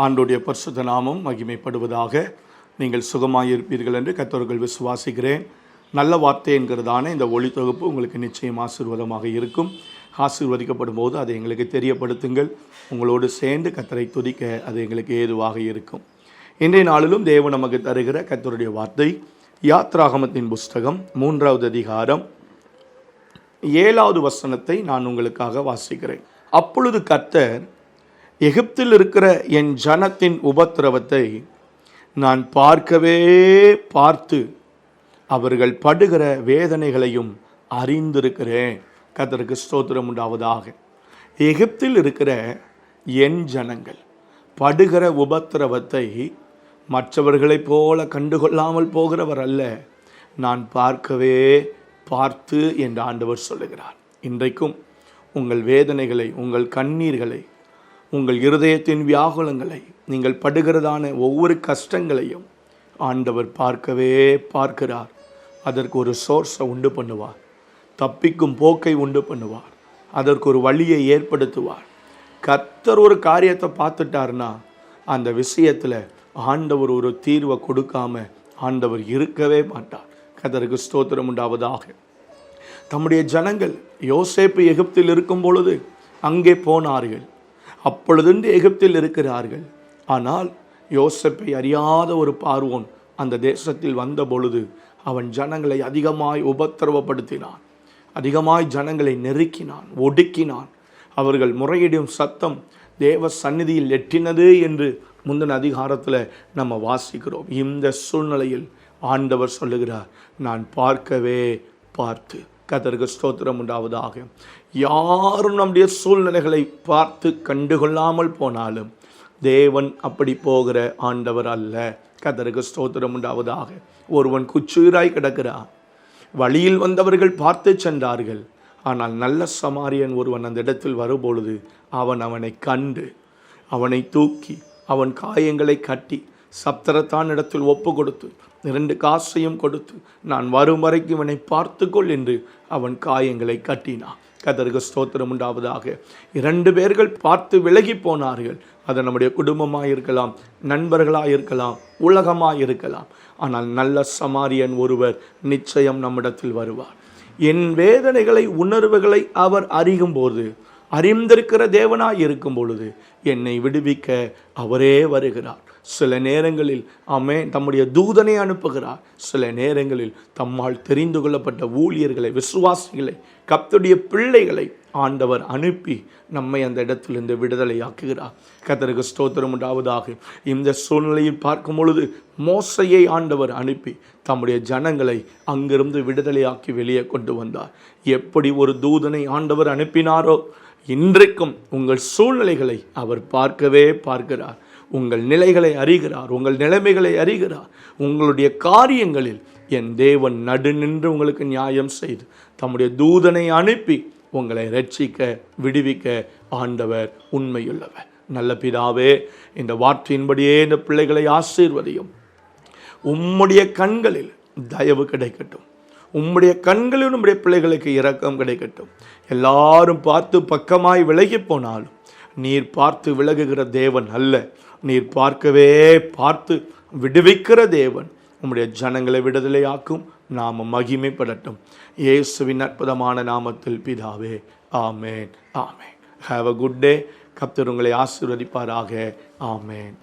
ஆண்டோடைய பரிசுத்த நாமம் மகிமைப்படுவதாக. நீங்கள் சுகமாயிருப்பீர்கள் என்று கர்த்தருக்குள் விசுவாசிக்கிறேன். நல்ல வார்த்தை என்கிறதான இந்த ஒளி தொகுப்பு உங்களுக்கு நிச்சயம் ஆசீர்வாதமாக இருக்கும். ஆசீர்வதிக்கப்படும் போது அதை எங்களுக்கு தெரியப்படுத்துங்கள். உங்களோடு சேர்ந்து கர்த்தரை துதிக்க அது எங்களுக்கு ஏதுவாக இருக்கும். இன்றைய நாளிலும் தேவன் நமக்கு தருகிற கர்த்தருடைய வார்த்தை யாத்ராகமத்தின் புஸ்தகம் 3வது அதிகாரம் 7வது வசனத்தை நான் உங்களுக்காக வாசிக்கிறேன். அப்பொழுது கர்த்தர், எகிப்தில் இருக்கிற என் ஜனத்தின் உபத்திரவத்தை நான் பார்த்து அவர்கள் படுகிற வேதனைகளையும் அறிந்திருக்கிறேன். கர்த்தருக்கு ஸ்தோத்திரம் உண்டாவதாக. எகிப்தில் இருக்கிற என் ஜனங்கள் படுகிற உபத்திரவத்தை மற்றவர்களைப் போல கண்டுகொள்ளாமல் போகிறவர் அல்ல, நான் பார்த்து என்று ஆண்டவர் சொல்லுகிறார். இன்றைக்கும் உங்கள் வேதனைகளை, உங்கள் கண்ணீர்களை, உங்கள் இருதயத்தின் வியாகுலங்களை, நீங்கள் படுகிறதான ஒவ்வொரு கஷ்டங்களையும் ஆண்டவர் பார்க்கிறார். அதற்கு ஒரு சோர்ஸை உண்டு பண்ணுவார். தப்பிக்கும் போக்கை உண்டு பண்ணுவார். அதற்கு ஒரு வழியை ஏற்படுத்துவார். கர்த்தர் ஒரு காரியத்தை பார்த்துட்டார்னா அந்த விஷயத்தில் ஆண்டவர் ஒரு தீர்வை கொடுக்காம ஆண்டவர் இருக்கவே மாட்டார். கர்த்தருக்கு ஸ்தோத்திரம் உண்டாவதாக. தம்முடைய ஜனங்கள் யோசேப்பு எகிப்தில் இருக்கும் பொழுது அங்கே போனார்கள். அப்பொழுது எகிப்தில் இருக்கிறார்கள். ஆனால் யோசேப்பை அறியாத ஒரு பார்வோன் அந்த தேசத்தில் வந்த பொழுது அவன் ஜனங்களை அதிகமாய் உபத்திரவப்படுத்தினான். அதிகமாய் ஜனங்களை நெருக்கினான், ஒடுக்கினான். அவர்கள் முறையிடும் சத்தம் தேவ சந்நிதியில் எட்டினது என்று முந்தின அதிகாரத்தில் நம்ம வாசிக்கிறோம். இந்த சூழ்நிலையில் ஆண்டவர் சொல்லுகிறார், நான் பார்த்து. கர்த்தருக்கு ஸ்தோத்திரம் உண்டாவதாக. யாரும் நம்முடைய சூழ்நிலைகளை பார்த்து கண்டுகொள்ளாமல் போனாலும் தேவன் அப்படி போகிற ஆண்டவர் அல்ல. கர்த்தருக்கு ஸ்தோத்திரம் உண்டாவதாக. ஒருவன் குச்சுயிராய் கிடக்கிறான். வழியில் வந்தவர்கள் பார்த்து சென்றார்கள். ஆனால் நல்ல சமாரியன் ஒருவன் அந்த இடத்தில் வரும்பொழுது அவனை கண்டு அவனை தூக்கி அவன் காயங்களை கட்டி சப்தரத்தான் இடத்தில் ஒப்பு கொடுத்து 2 காசையும் கொடுத்து, நான் வரும் வரைக்கும் இவனை பார்த்துக்கொள் என்று அவன் காயங்களை கட்டினான். கர்த்தருக்கு ஸ்தோத்திரம் உண்டாவதாக. 2 பேர்கள் பார்த்து விலகி போனார்கள். அது நம்முடைய குடும்பமாக இருக்கலாம், நண்பர்களாக இருக்கலாம், உலகமாக இருக்கலாம். ஆனால் நல்ல சமாரியன் ஒருவர் நிச்சயம் நம்மிடத்தில் வருவார். என் வேதனைகளை, உணர்வுகளை அவர் அறியும்போது, அறிந்திருக்கிற தேவனாய் இருக்கும் பொழுது என்னை விடுவிக்க அவரே வருகிறார். சில நேரங்களில் தம்முடைய தூதனை அனுப்புகிறார். சில நேரங்களில் தம்மால் தெரிந்து கொள்ளப்பட்ட ஊழியர்களை, விசுவாசிகளை, கர்த்தருடைய பிள்ளைகளை ஆண்டவர் அனுப்பி நம்மை அந்த இடத்திலிருந்து விடுதலையாக்குகிறார். கர்த்தருக்கு ஸ்தோத்திரம் உண்டாவதாக. இந்த சூழ்நிலையில் பார்க்கும் பொழுது மோசையை ஆண்டவர் அனுப்பி தம்முடைய ஜனங்களை அங்கிருந்து விடுதலையாக்கி வெளியே கொண்டு வந்தார். எப்படி ஒரு தூதனை ஆண்டவர் அனுப்பினாரோ, இன்றைக்கும் உங்கள் சூழ்நிலைகளை அவர் பார்க்கிறார். உங்கள் நிலைகளை அறிகிறார். உங்கள் நிலைமைகளை அறிகிறார். உங்களுடைய காரியங்களில் என் தேவன் நடு நின்று உங்களுக்கு நியாயம் செய்து தம்முடைய தூதனை அனுப்பி உங்களை ரட்சிக்க, விடுவிக்க ஆண்டவர் உண்மையுள்ளவர். நல்ல பிதாவே, இந்த வார்த்தையின்படியே இந்த பிள்ளைகளை ஆசீர்வதியும். உம்முடைய கண்களில் தயவு கிடைக்கட்டும். உம்முடைய கண்களில் நம்முடைய பிள்ளைகளுக்கு இரக்கம் கிடைக்கட்டும். எல்லாரும் பார்த்து பக்கமாய் விலகி போனாலும் நீர் பார்த்து விலகுகிற தேவன் அல்ல. நீர் பார்த்து விடுவிக்கிற தேவன். உம்முடைய ஜனங்களை விடுதலையாக்கும். நாம மகிமைப்படட்டும். இயேசுவின் அற்புதமான நாமத்தில் பிதாவே, ஆமேன். Have a good day. கர்த்தர் உங்களை ஆசீர்வதிப்பாராக. ஆமேன்.